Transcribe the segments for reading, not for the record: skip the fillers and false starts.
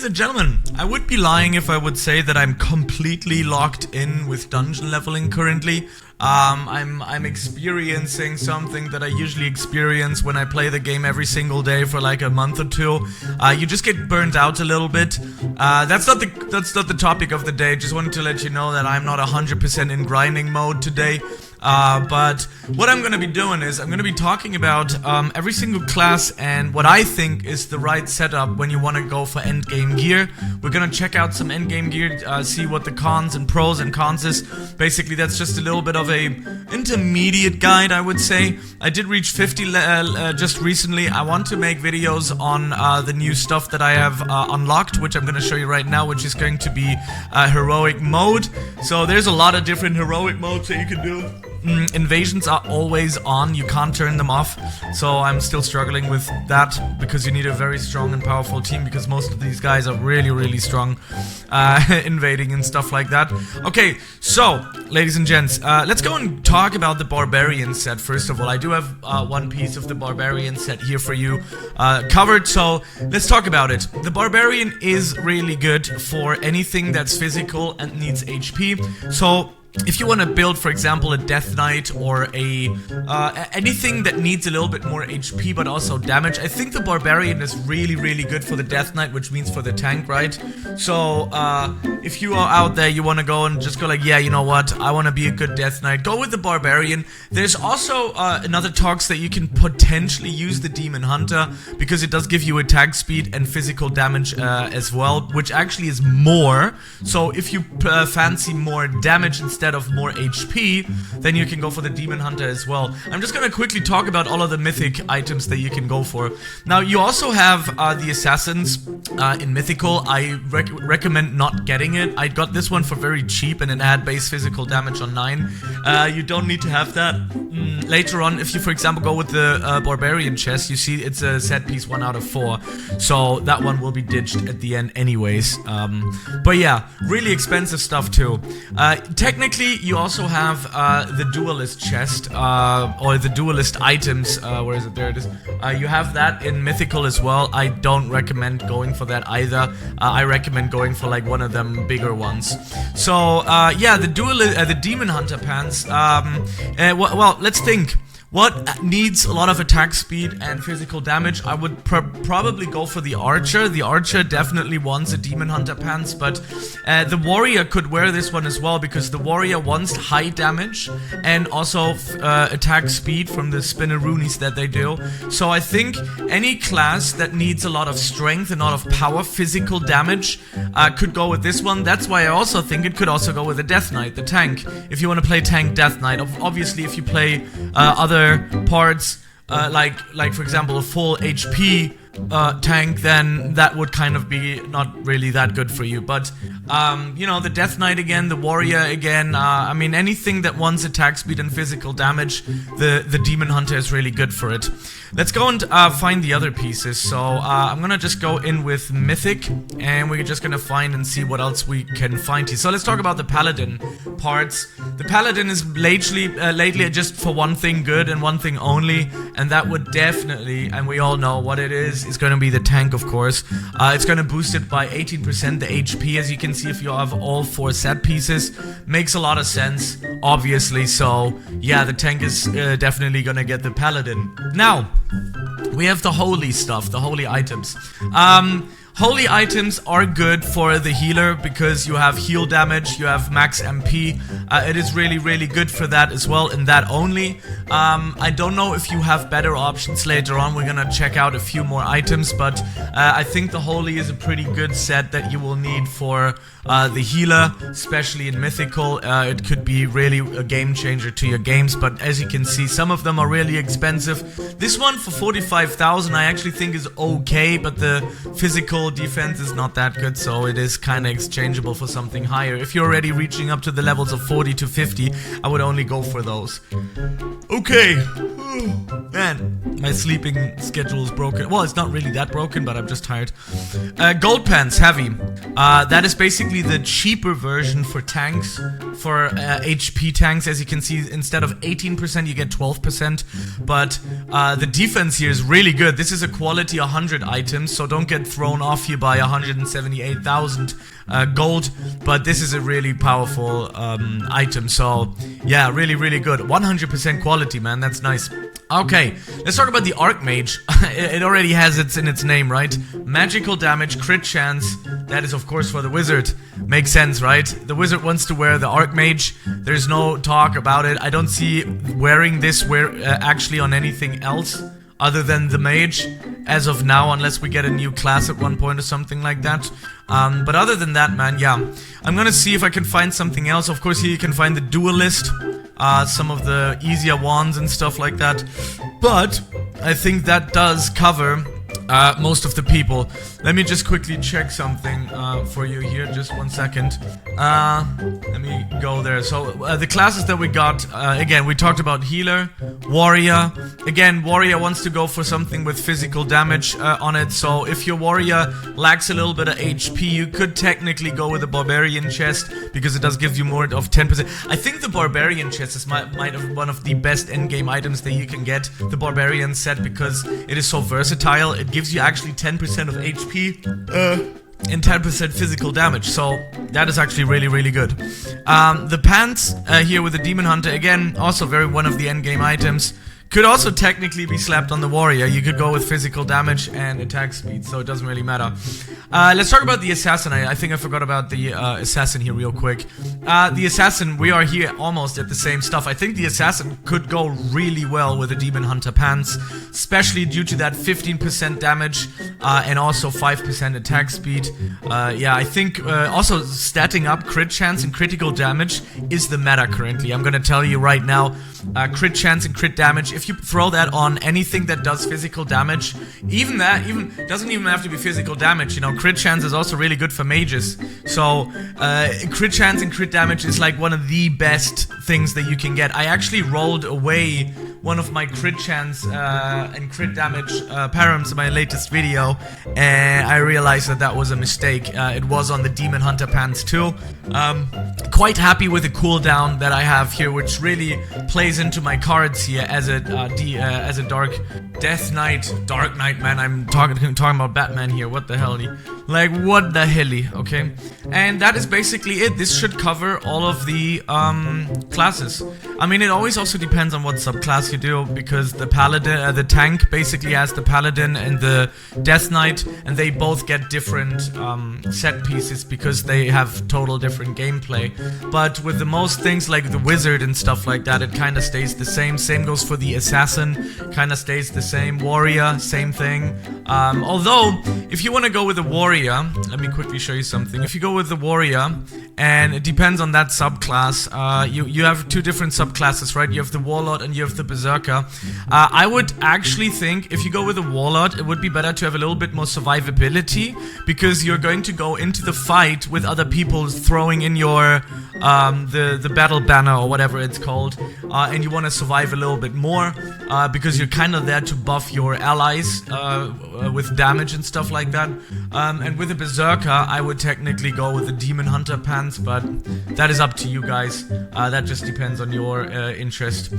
Ladies and gentlemen, I would be lying if I would say that I'm completely locked in with dungeon leveling currently. I'm experiencing something that I usually experience when I play the game every single day for like a month or two. You just get burnt out a little bit. That's not the topic of the day. Just wanted to let you know that I'm not 100% in grinding mode today. But what I'm gonna be doing is I'm gonna be talking about every single class and what I think is the right setup when you want to go for endgame gear. We're gonna check out some endgame gear, see what the cons and pros and cons is. Basically, that's just a little bit of a intermediate guide, I would say. I did reach 50 just recently. I want to make videos on the new stuff that I have unlocked, which I'm gonna show you right now, which is going to be heroic mode. So there's a lot of different heroic modes that you can do. Invasions are always on, you can't turn them off, so I'm still struggling with that because you need a very strong and powerful team because most of these guys are really strong invading and stuff like that. Okay, so ladies and gents, let's go and talk about the barbarian set first of all. I do have one piece of the barbarian set here for you covered, so let's talk about it. The barbarian is really good for anything that's physical and needs HP. So if you want to build, for example, a Death Knight or anything that needs a little bit more HP but also damage, I think the Barbarian is really good for the Death Knight, which means for the tank, right? So, if you are out there, you want to go and just go like, yeah, you know what, I want to be a good Death Knight, go with the Barbarian. There's also another talks that you can potentially use the Demon Hunter, because it does give you attack speed and physical damage as well, which actually is more. So if you fancy more damage instead of more HP, then you can go for the Demon Hunter as well. I'm just gonna quickly talk about all of the mythic items that you can go for. Now, you also have the Assassins in Mythical. I recommend not getting it. I got this one for very cheap and it had base physical damage on 9. You don't need to have that. Later on, if you, for example, go with the Barbarian chest, you see it's a set piece 1 out of 4. So that one will be ditched at the end anyways. But yeah, really expensive stuff too. Technically, you also have the Duelist chest, or the Duelist items. Where is it? There it is. You have that in Mythical as well. I don't recommend going for that either. I recommend going for like one of them bigger ones. So yeah, the Demon Hunter pants. Well, let's think. What needs a lot of attack speed and physical damage? I would probably go for the Archer. The Archer definitely wants a Demon Hunter pants, but the Warrior could wear this one as well, because the Warrior wants high damage and also attack speed from the Spinneroonies that they do. So I think any class that needs a lot of strength and a lot of power, physical damage, could go with this one. That's why I also think it could also go with the Death Knight, the tank. If you want to play tank Death Knight, obviously if you play other parts, like for example a full HP tank, then that would kind of be not really that good for you. But you know, the Death Knight again, the Warrior again, I mean anything that wants attack speed and physical damage, the Demon Hunter is really good for it. Let's go and find the other pieces. So I'm gonna just go in with Mythic, and we're just gonna find and see what else we can find here. So let's talk about the Paladin parts. The Paladin is lately just for one thing good and one thing only, and that would definitely, and we all know what it is gonna be the tank, of course. It's gonna boost it by 18% the HP, as you can see if you have all 4 set pieces. Makes a lot of sense, obviously. So yeah, the tank is definitely gonna get the Paladin. Now, we have the holy stuff, the holy items. Holy items are good for the healer because you have heal damage, you have max MP. It is really good for that as well, and that only. I don't know if you have better options later on. We're gonna check out a few more items, but I think the holy is a pretty good set that you will need for the healer, especially in Mythical. It could be really a game changer to your games, but as you can see, some of them are really expensive. This one for 45,000 I actually think is okay, but the physical defense is not that good, so it is kind of exchangeable for something higher. If you're already reaching up to the levels of 40 to 50, I would only go for those. Okay. Man, my sleeping schedule is broken. Well, it's not really that broken, but I'm just tired. Gold pants, heavy. That is basically the cheaper version for tanks, for HP tanks. As you can see, instead of 18%, you get 12%. But The defense here is really good. This is a quality 100 item, so don't get thrown off here by 178,000 gold. But this is a really powerful item, so yeah, really, really good. 100% quality, man. That's nice. Okay, let's talk about the Archmage. It already has it in its name, right? Magical damage, crit chance. That is, of course, for the wizard. Makes sense, right? The wizard wants to wear the Archmage. There's no talk about it. I don't see wearing this actually on anything else other than the mage as of now, unless we get a new class at one point or something like that. But other than that, man, yeah. I'm gonna see if I can find something else. Of course, here you can find the duelist. Some of the easier wands and stuff like that. But I think that does cover most of the people. Let me just quickly check something for you here. Just 1 second. Let me go there. So the classes that we got, again, we talked about healer, warrior. Again, warrior wants to go for something with physical damage on it. So if your warrior lacks a little bit of HP, you could technically go with a barbarian chest, because it does give you more of 10%. I think the barbarian chest is might have one of the best endgame items that you can get. The barbarian set, because it is so versatile. It gives you actually 10% of HP and 10% physical damage, so that is actually really, really good. The pants here with the Demon Hunter, again, also one of the endgame items. Could also technically be slapped on the warrior. You could go with physical damage and attack speed, so it doesn't really matter. Let's talk about the assassin. I think I forgot about the assassin here real quick. The assassin, we are here almost at the same stuff. I think the assassin could go really well with the Demon Hunter pants, especially due to that 15% damage and also 5% attack speed. Yeah, I think also statting up crit chance and critical damage is the meta currently. I'm gonna tell you right now, crit chance and crit damage, if you throw that on anything that does physical damage, even doesn't even have to be physical damage, you know, crit chance is also really good for mages. So crit chance and crit damage is like one of the best things that you can get. I actually rolled away one of my crit chance and crit damage params in my latest video, and I realized that that was a mistake. It was on the Demon Hunter pants too. Quite happy with the cooldown that I have here, which really plays into my cards here as a dark Death Knight, Dark Knight, man. I'm talking about Batman here. What the hell? Like, what the helly? Okay, and that is basically it. This should cover all of the classes. I mean, it always also depends on what subclass you do, because the paladin, the tank basically has the paladin and the Death Knight, and they both get different set pieces because they have total different gameplay. But with the most things like the wizard and stuff like that, it kind of stays the same. Same goes for the assassin, kind of stays the same. Warrior, same thing. Although, if you want to go with a warrior, let me quickly show you something. If you go with the warrior, and it depends on that subclass, you have two different subclasses, right? You have the warlord and you have the berserker. I would actually think if you go with a warlord, it would be better to have a little bit more survivability, because you're going to go into the fight with other people throwing in your the battle banner or whatever it's called, and you want to survive a little bit more, because you're kind of there to buff your allies with damage and stuff like that. And with a berserker, I would technically go with the Demon Hunter pants, but that is up to you guys. That just depends on your interest.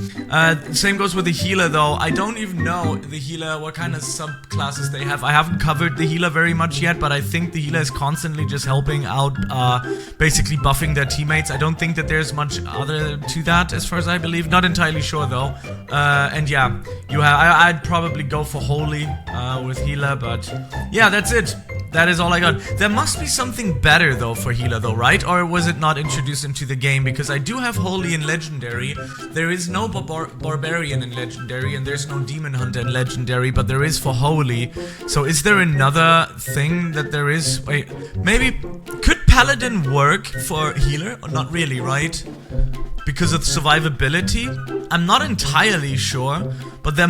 Same goes with the healer, though. I don't even know the healer, what kind of subclasses they have. I haven't covered the healer very much yet, but I think the healer is constantly just helping out, basically buffing their teammates. I don't think that there's much other to that, as far as I believe. Not entirely sure, though. And yeah, I'd probably go for Holy with healer, but yeah, that's it. That is all I got. There must be something better, though, for healer, though, right? Or was it not introduced into the game? Because I do have Holy in Legendary. There is no Barbarian in Legendary, and there's no Demon Hunter in Legendary, but there is for Holy. So is there another thing that there is? Wait, maybe... Could Paladin work for healer? Or not really, right? Because of survivability? I'm not entirely sure, but I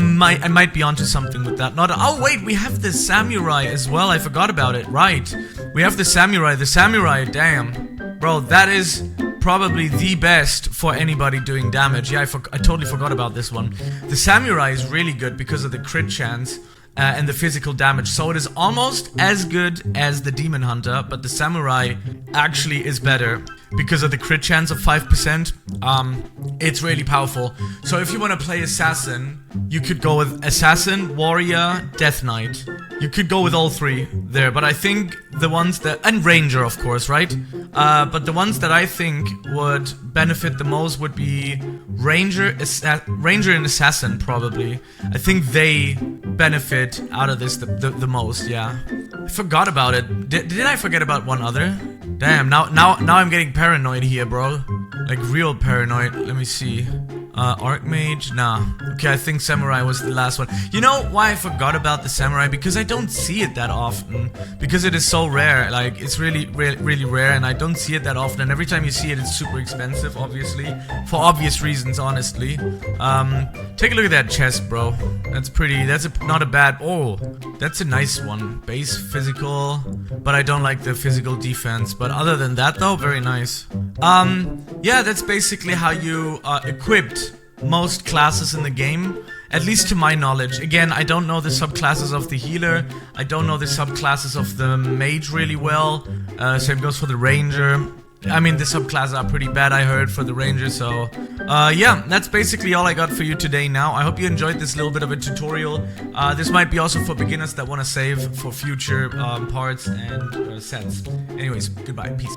might be onto something with that. Oh wait, we have the samurai as well. I forgot about it. Right, we have the samurai. The samurai, damn, bro, that is probably the best for anybody doing damage. Yeah, I totally forgot about this one. The samurai is really good because of the crit chance. And the physical damage, so it is almost as good as the Demon Hunter, but the Samurai actually is better. because of the crit chance of 5%. It's really powerful. So if you want to play Assassin, you could go with Assassin, Warrior, Death Knight. You could go with all three there, but I think the ones that... and Ranger, of course, right? But the ones that I think would benefit the most would be Ranger and Assassin, probably. I think they benefit out of this the most, yeah. I forgot about it. Did I forget about one other? Damn, now I'm getting paranoid here, bro. Like, real paranoid. Let me see. Archmage? Nah. Okay, I think Samurai was the last one. You know why I forgot about the Samurai? Because I don't see it that often. Because it is so rare. Like, it's really rare, and I don't see it that often. And every time you see it, it's super expensive, obviously. For obvious reasons, honestly. Take a look at that chest, bro. That's pretty. That's not a bad... oh, that's a nice one. Base physical. But I don't like the physical defense. But other than that, though, very nice. Yeah, that's basically how you equipped most classes in the game, at least to my knowledge. Again, I don't know the subclasses of the healer, I don't know the subclasses of the mage really well, same goes for the ranger. I mean, the subclasses are pretty bad, I heard, for the ranger, so... yeah, that's basically all I got for you today now. I hope you enjoyed this little bit of a tutorial. This might be also for beginners that want to save for future parts and sets. Anyways, goodbye, peace.